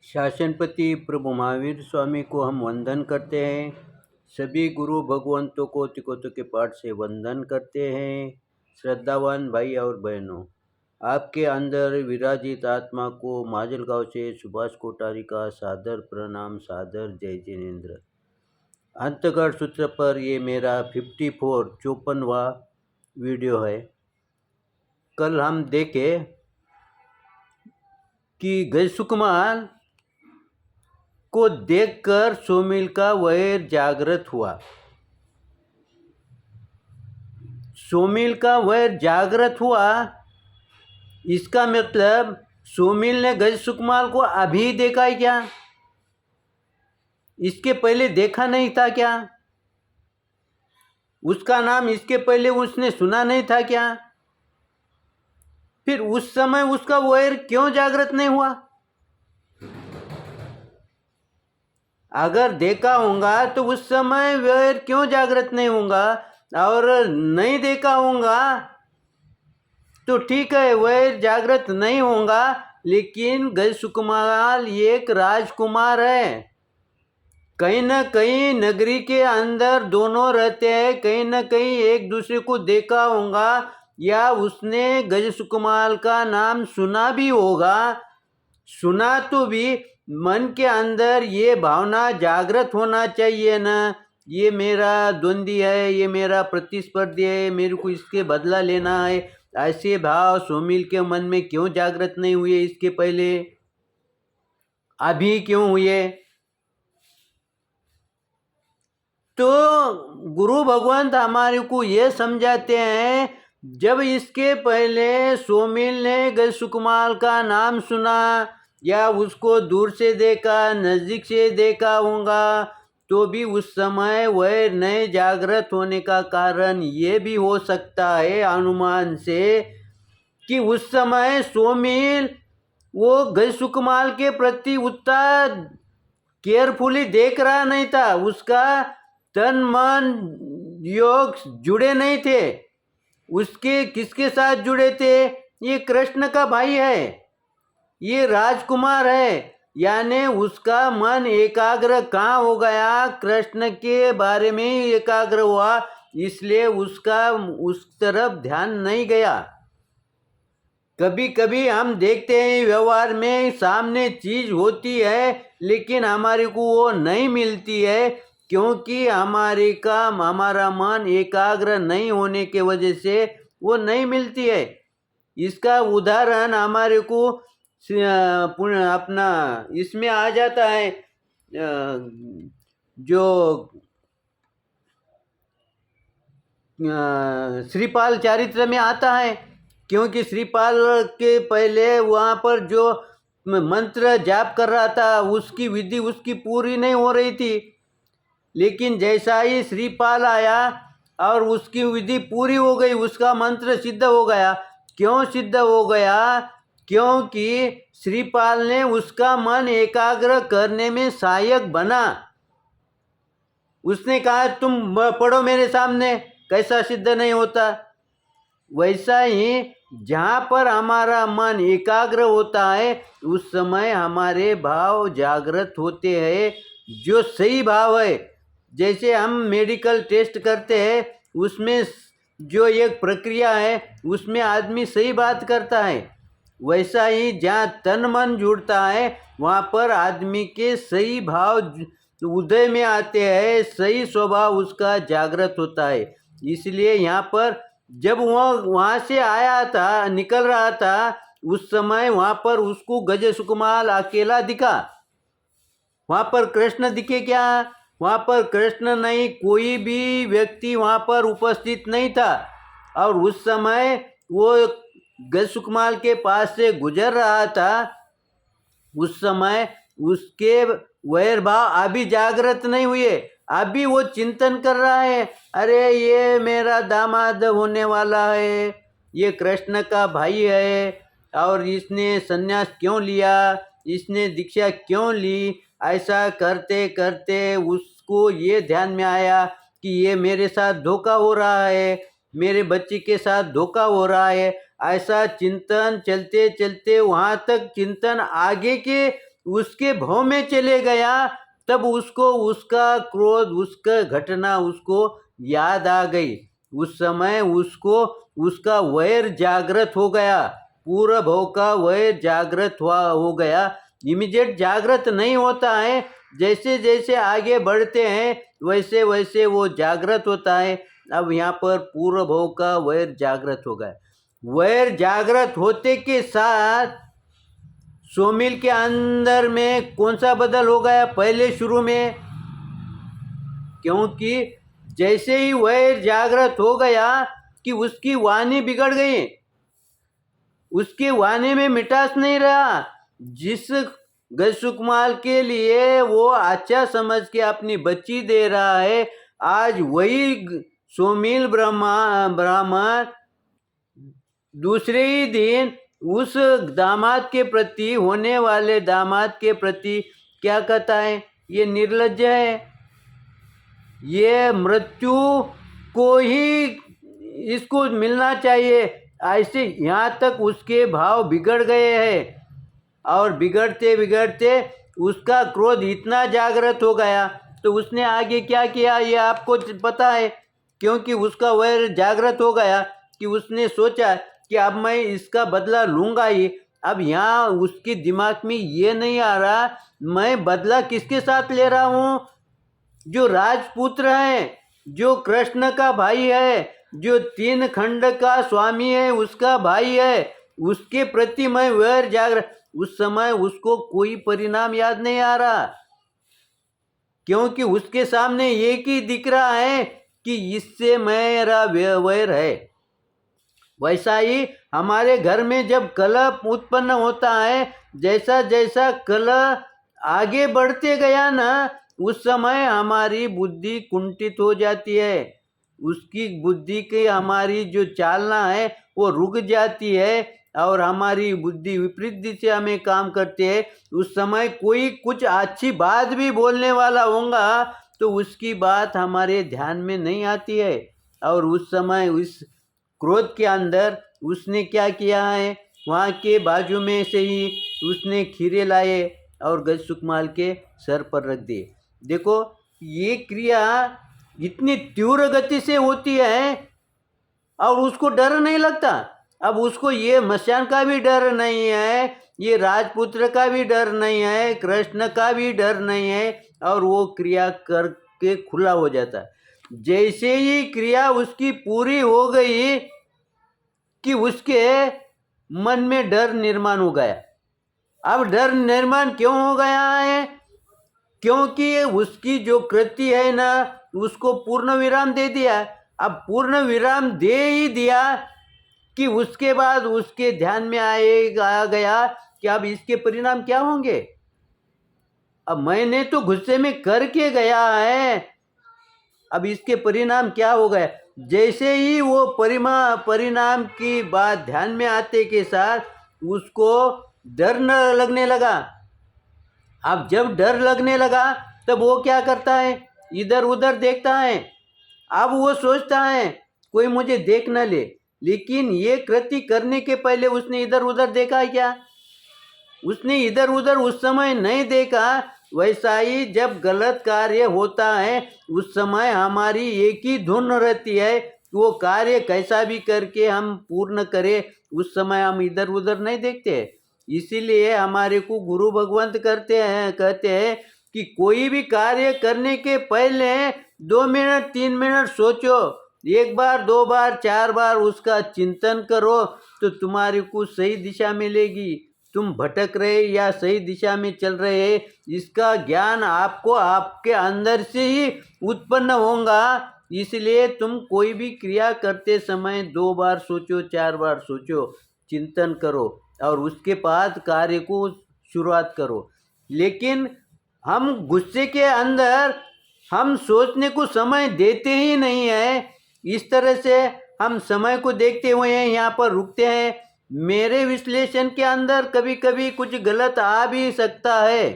शासनपति प्रभु महावीर स्वामी को हम वंदन करते हैं। सभी गुरु भगवंतों को तिकोतों के पाठ से वंदन करते हैं। श्रद्धावान भाई और बहनों, आपके अंदर विराजित आत्मा को माजलगांव से सुभाष कोठारी का सादर प्रणाम, सादर जय जिनेन्द्र। अंतगढ़ सूत्र पर ये मेरा 54वां वीडियो है। कल हम देखे कि गजसुकुमार को देखकर सोमिल का वैर जागृत हुआ। सोमिल का वैर जागृत हुआ, इसका मतलब सोमिल ने गजसुकुमार को अभी देखा है क्या? इसके पहले देखा नहीं था क्या? उसका नाम इसके पहले उसने सुना नहीं था क्या? फिर उस समय उसका वैर क्यों जागृत नहीं हुआ? अगर देखा होगा तो उस समय वैर क्यों जागृत नहीं होगा? और नहीं देखा होगा तो ठीक है, वैर जागृत नहीं होगा, लेकिन गजसुकुमार एक राजकुमार है। कहीं न कहीं नगरी के अंदर दोनों रहते हैं, कहीं न कहीं एक दूसरे को देखा होगा या उसने गजसुकुमार का नाम सुना भी होगा। सुना तो भी मन के अंदर ये भावना जागृत होना चाहिए ना, ये मेरा द्वंद्वी है, ये मेरा प्रतिस्पर्धी है, मेरे को इसके बदला लेना है। ऐसे भाव सोमिल के मन में क्यों जागृत नहीं हुए? इसके पहले अभी क्यों हुए? तो गुरु भगवंत हमारे को ये समझाते हैं, जब इसके पहले सोमिल ने गजसुकुमार का नाम सुना या उसको दूर से देखा, नज़दीक से देखा होगा, तो भी उस समय वह नए जागृत होने का कारण ये भी हो सकता है अनुमान से कि उस समय सोमिल वो गजसुकुमार के प्रति उतना केयरफुली देख रहा नहीं था। उसका तन मन योग जुड़े नहीं थे। उसके किसके साथ जुड़े थे? ये कृष्ण का भाई है, ये राजकुमार है, यानी उसका मन एकाग्र कहाँ हो गया? कृष्ण के बारे में ही एकाग्र हुआ, इसलिए उसका उस तरफ ध्यान नहीं गया। कभी कभी हम देखते हैं व्यवहार में सामने चीज होती है लेकिन हमारे को वो नहीं मिलती है, क्योंकि हमारा मन एकाग्र नहीं होने के वजह से वो नहीं मिलती है। इसका उदाहरण हमारे को अपना इसमें आ जाता है, जो श्रीपाल चरित्र में आता है। क्योंकि श्रीपाल के पहले वहाँ पर जो मंत्र जाप कर रहा था उसकी विधि उसकी पूरी नहीं हो रही थी, लेकिन जैसा ही श्रीपाल आया और उसकी विधि पूरी हो गई, उसका मंत्र सिद्ध हो गया। क्यों सिद्ध हो गया? क्योंकि श्रीपाल ने उसका मन एकाग्र करने में सहायक बना। उसने कहा तुम पढ़ो मेरे सामने, कैसा सिद्ध नहीं होता? वैसा ही जहाँ पर हमारा मन एकाग्र होता है उस समय हमारे भाव जागृत होते हैं, जो सही भाव है। जैसे हम मेडिकल टेस्ट करते हैं, उसमें जो एक प्रक्रिया है उसमें आदमी सही बात करता है, वैसा ही जहाँ तन मन जुड़ता है वहाँ पर आदमी के सही भाव उदय में आते हैं, सही स्वभाव उसका जागृत होता है। इसलिए यहाँ पर जब वह वहाँ से आया था, निकल रहा था, उस समय वहाँ पर उसको गजसुकुमार अकेला दिखा। वहाँ पर कृष्ण दिखे क्या? वहाँ पर कृष्ण नहीं, कोई भी व्यक्ति वहाँ पर उपस्थित नहीं था। और उस समय वो गजसुकुमार के पास से गुजर रहा था, उस समय उसके वैर भाव अभी जागृत नहीं हुए। अभी वो चिंतन कर रहा है, अरे ये मेरा दामाद होने वाला है, ये कृष्ण का भाई है, और इसने संन्यास क्यों लिया, इसने दीक्षा क्यों ली? ऐसा करते करते उसको ये ध्यान में आया कि ये मेरे साथ धोखा हो रहा है, मेरे बच्चे के साथ धोखा हो रहा है। ऐसा चिंतन चलते चलते वहाँ तक चिंतन आगे के उसके भाव में चले गया, तब उसको उसका क्रोध, उसका घटना उसको याद आ गई। उस समय उसको उसका वैर जागृत हो गया, पूरा भाव का वैर जागृत हो गया। इमीडिएट जागृत नहीं होता है, जैसे जैसे आगे बढ़ते हैं वैसे वैसे वो जागृत होता है। अब यहाँ पर पूर्व भाव का वैर जागृत हो गया। वैर जागृत होते के साथ सोमिल के अंदर में कौन सा बदल हो गया पहले शुरू में? क्योंकि जैसे ही वैर जागृत हो गया कि उसकी वाणी बिगड़ गई, उसकी वाणी में मिठास नहीं रहा। जिस गजसुकमाल के लिए वो अच्छा समझ के अपनी बच्ची दे रहा है, आज वही सोमिल ब्राह्मण दूसरे ही दिन उस दामाद के प्रति, होने वाले दामाद के प्रति क्या कहता है? ये निर्लज्ज है, ये मृत्यु को ही इसको मिलना चाहिए। ऐसे यहाँ तक उसके भाव बिगड़ गए हैं, और बिगड़ते बिगड़ते उसका क्रोध इतना जागृत हो गया, तो उसने आगे क्या किया ये आपको पता है। क्योंकि उसका वैर जागृत हो गया कि उसने सोचा कि अब मैं इसका बदला लूँगा ही। अब यहाँ उसके दिमाग में ये नहीं आ रहा मैं बदला किसके साथ ले रहा हूँ? जो राजपुत्र है, जो कृष्ण का भाई है, जो 3 खंड का स्वामी है, उसका भाई है, उसके प्रति मैं वैर जागृत। उस समय उसको कोई परिणाम याद नहीं आ रहा, क्योंकि उसके सामने एक ही दिख रहा है कि इससे मेरा वैर है। वैसा ही हमारे घर में जब कलह उत्पन्न होता है, जैसा जैसा कलह आगे बढ़ते गया ना, उस समय हमारी बुद्धि कुंठित हो जाती है। उसकी बुद्धि की हमारी जो चालना है वो रुक जाती है, और हमारी बुद्धि विपरीत दिशा में काम करती है। उस समय कोई कुछ अच्छी बात भी बोलने वाला होगा तो उसकी बात हमारे ध्यान में नहीं आती है, और उस समय उस क्रोध के अंदर उसने क्या किया है, वहाँ के बाजू में से ही उसने खीरे लाए और गजसुकमाल के सर पर रख दिए। देखो ये क्रिया इतनी तीव्र गति से होती है और उसको डर नहीं लगता। अब उसको ये मस्यान का भी डर नहीं है, ये राजपुत्र का भी डर नहीं है, कृष्ण का भी डर नहीं है, और वो क्रिया करके खुला हो जाता है। जैसे ही क्रिया उसकी पूरी हो गई कि उसके मन में डर निर्माण हो गया। अब डर निर्माण क्यों हो गया है? क्योंकि उसकी जो कृति है ना, उसको पूर्ण विराम दे दिया। अब पूर्ण विराम दे ही दिया कि उसके बाद उसके ध्यान में आ गया कि अब इसके परिणाम क्या होंगे। अब मैंने तो गुस्से में करके गया है, अब इसके परिणाम क्या हो गए। जैसे ही वो परिणाम की बात ध्यान में आते के साथ उसको डर न लगने लगा। अब जब डर लगने लगा तब वो क्या करता है, इधर उधर देखता है। अब वो सोचता है कोई मुझे देख न ले, लेकिन ये कृति करने के पहले उसने इधर उधर देखा है क्या? उसने इधर उधर उस समय नहीं देखा। वैसा ही जब गलत कार्य होता है उस समय हमारी एक ही धुन रहती है कि वो कार्य कैसा भी करके हम पूर्ण करें। उस समय हम इधर उधर नहीं देखते। इसीलिए हमारे को गुरु भगवंत कहते हैं कि कोई भी कार्य करने के पहले 2 मिनट 3 मिनट सोचो, 1 बार 2 बार 4 बार उसका चिंतन करो, तो तुम्हारे को सही दिशा मिलेगी। तुम भटक रहे या सही दिशा में चल रहे हैं, इसका ज्ञान आपको आपके अंदर से ही उत्पन्न होगा। इसलिए तुम कोई भी क्रिया करते समय 2 बार सोचो, 4 बार सोचो, चिंतन करो, और उसके बाद कार्य को शुरुआत करो। लेकिन हम गुस्से के अंदर हम सोचने को समय देते ही नहीं है। इस तरह से हम समय को देखते हुए यहाँ पर रुकते हैं। मेरे विश्लेषण के अंदर कभी कभी कुछ गलत आ भी सकता है,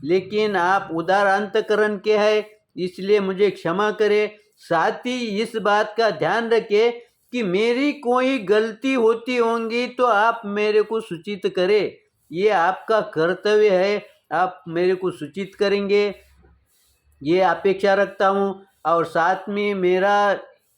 लेकिन आप उदार अंतकरण के हैं, इसलिए मुझे क्षमा करें। साथ ही इस बात का ध्यान रखें कि मेरी कोई गलती होती होंगी तो आप मेरे को सूचित करें। ये आपका कर्तव्य है, आप मेरे को सूचित करेंगे, ये अपेक्षा रखता हूँ। और साथ में मेरा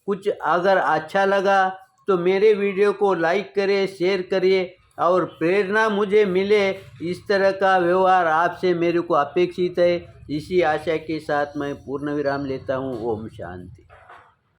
कुछ अगर अच्छा लगा तो मेरे वीडियो को लाइक करिए, शेयर करिए और प्रेरणा मुझे मिले, इस तरह का व्यवहार आपसे मेरे को अपेक्षित है। इसी आशा के साथ मैं पूर्ण विराम लेता हूँ। ओम शांति।